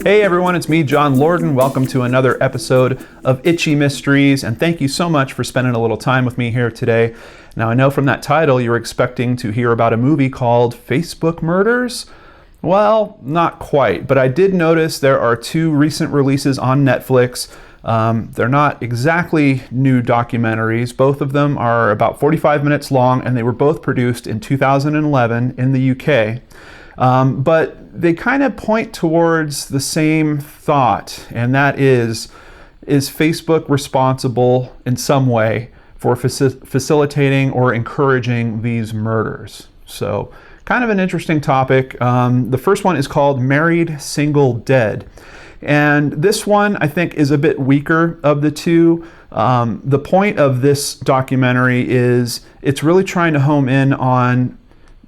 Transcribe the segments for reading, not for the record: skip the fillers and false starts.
Hey everyone, it's me, John Lorden. Welcome to another episode of Itchy Mysteries, and thank you so much for spending a little time with me here today. Now, I know from that title you're expecting to hear about a movie called Facebook Murders. Well, not quite, but I did notice there are two recent releases on Netflix. They're not exactly new documentaries. Both of them are about 45 minutes long, and they were both produced in 2011 in the UK. But they kind of point towards the same thought, and that is Facebook responsible in some way for facilitating or encouraging these murders? So, kind of an interesting topic. The first one is called Married, Single, Dead. And this one, I think, is a bit weaker of the two. The point of this documentary is it's really trying to home in on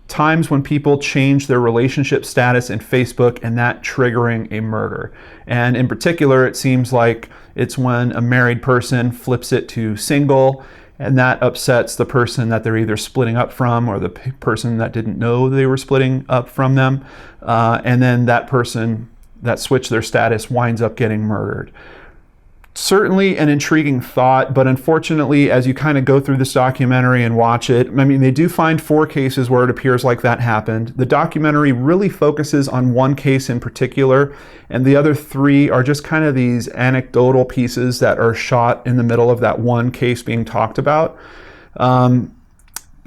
times when people change their relationship status in Facebook and that triggering a murder. And in particular, it seems like it's when a married person flips it to single, and that upsets the person that they're either splitting up from or the person that didn't know they were splitting up from them. And then that person that switched their status winds up getting murdered. Certainly an intriguing thought, but unfortunately, as you kind of go through this documentary and watch it, I mean, they do find 4 cases where it appears like that happened. The documentary really focuses on one case in particular, and the other 3 are just kind of these anecdotal pieces that are shot in the middle of that one case being talked about.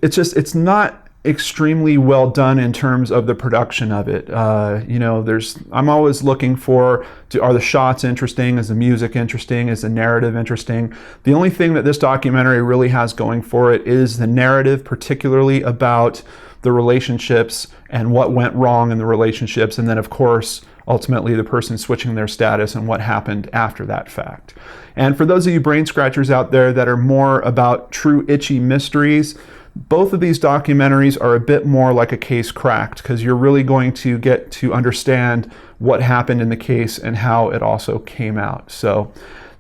It's not extremely well done in terms of the production of it. I'm always looking for, are the shots interesting? Is the music interesting? Is the narrative interesting? The only thing that this documentary really has going for it is the narrative, particularly about the relationships and what went wrong in the relationships. And then, of course, ultimately the person switching their status and what happened after that fact. And for those of you brain scratchers out there that are more about true itchy mysteries, both of these documentaries are a bit more like a case cracked, because you're really going to get to understand what happened in the case and how it also came out. So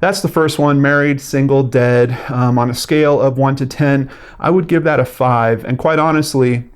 that's the first one, Married, Single, Dead. On a scale of 1 to 10, I would give that a 5. And quite honestly,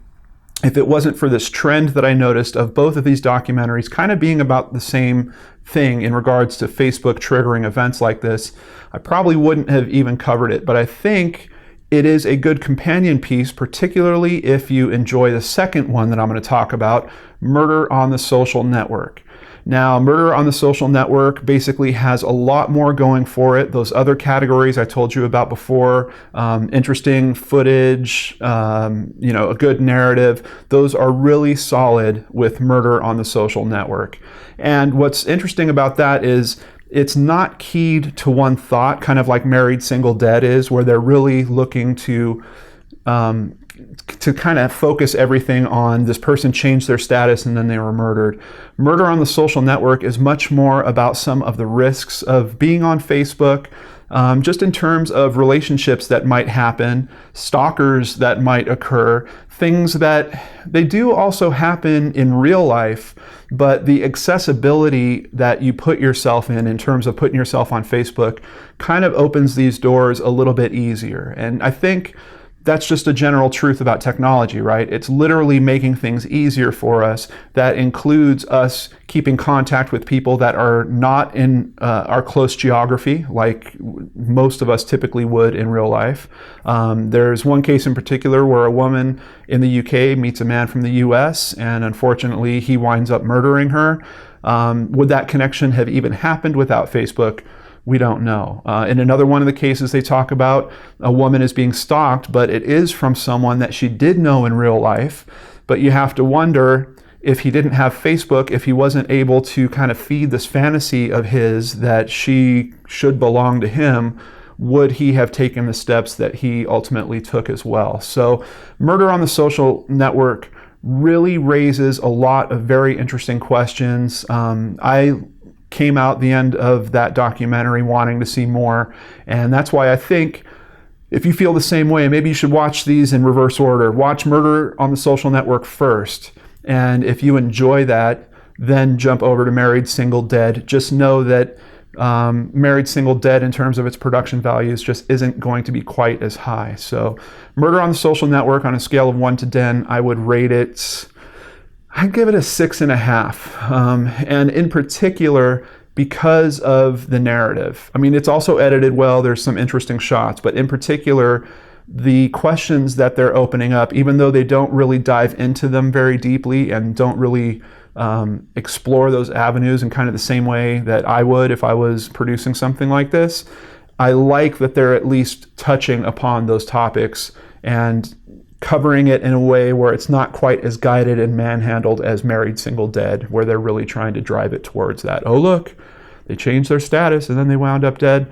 if it wasn't for this trend that I noticed of both of these documentaries kind of being about the same thing in regards to Facebook triggering events like this, I probably wouldn't have even covered it. But I think it is a good companion piece, particularly if you enjoy the second one that I'm going to talk about, Murder on the Social Network. Now, Murder on the Social Network basically has a lot more going for it. Those other categories I told you about before, interesting footage, a good narrative, those are really solid with Murder on the Social Network. And what's interesting about that is it's not keyed to one thought, kind of like Married, Single, Dead is, where they're really looking to kind of focus everything on this person changed their status and then they were murdered. Murder on the Social Network is much more about some of the risks of being on Facebook, just in terms of relationships that might happen, stalkers that might occur, things that they do also happen in real life, but the accessibility that you put yourself in terms of putting yourself on Facebook kind of opens these doors a little bit easier. And I think that's just a general truth about technology, right? It's literally making things easier for us. That includes us keeping contact with people that are not in our close geography, like most of us typically would in real life. There's one case in particular where a woman in the UK meets a man from the US, and unfortunately he winds up murdering her. Would that connection have even happened without Facebook? We don't know. In another one of the cases they talk about, a woman is being stalked, but it is from someone that she did know in real life. But you have to wonder, if he didn't have Facebook, if he wasn't able to kind of feed this fantasy of his that she should belong to him, would he have taken the steps that he ultimately took as well? So Murder on the Social Network really raises a lot of very interesting questions. I came out the end of that documentary wanting to see more, and that's why I think if you feel the same way, maybe you should watch these in reverse order. Watch Murder on the Social Network first, and if you enjoy that, then jump over to Married, Single, Dead. Just know that Married, Single, Dead in terms of its production values just isn't going to be quite as high. So Murder on the Social Network, on a scale of 1 to 10, I would rate it I'd give it a 6.5. And in particular, because of the narrative. I mean, it's also edited well, there's some interesting shots, but in particular, the questions that they're opening up, even though they don't really dive into them very deeply and don't really explore those avenues in kind of the same way that I would if I was producing something like this, I like that they're at least touching upon those topics and covering it in a way where it's not quite as guided and manhandled as Married Single Dead, where they're really trying to drive it towards that. Oh, look, they changed their status and then they wound up dead.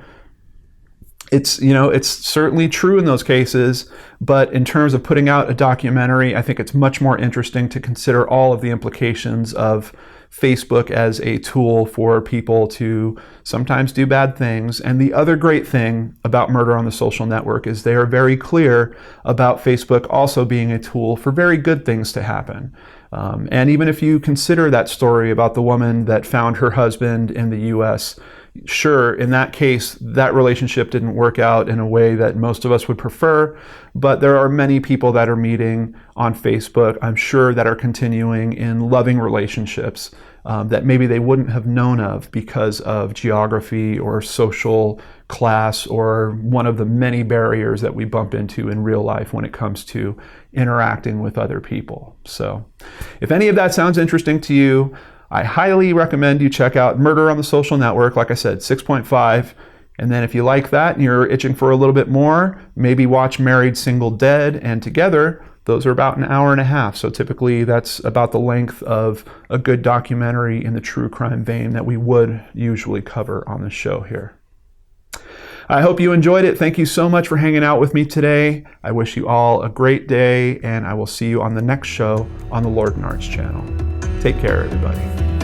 It's, you know, it's certainly true in those cases, but in terms of putting out a documentary, I think it's much more interesting to consider all of the implications of Facebook as a tool for people to sometimes do bad things. And the other great thing about Murder on the Social Network is they are very clear about Facebook also being a tool for very good things to happen. And even if you consider that story about the woman that found her husband in the US, sure, in that case, that relationship didn't work out in a way that most of us would prefer, but there are many people that are meeting on Facebook, I'm sure, that are continuing in loving relationships that maybe they wouldn't have known of because of geography or social class or one of the many barriers that we bump into in real life when it comes to interacting with other people. So if any of that sounds interesting to you, I highly recommend you check out Murder on the Social Network. Like I said, 6.5. And then if you like that and you're itching for a little bit more, maybe watch Married Single Dead. And together, those are about 1.5 hours. So typically that's about the length of a good documentary in the true crime vein that we would usually cover on the show here. I hope you enjoyed it. Thank you so much for hanging out with me today. I wish you all a great day, and I will see you on the next show on the Lord and Arts channel. Take care, everybody.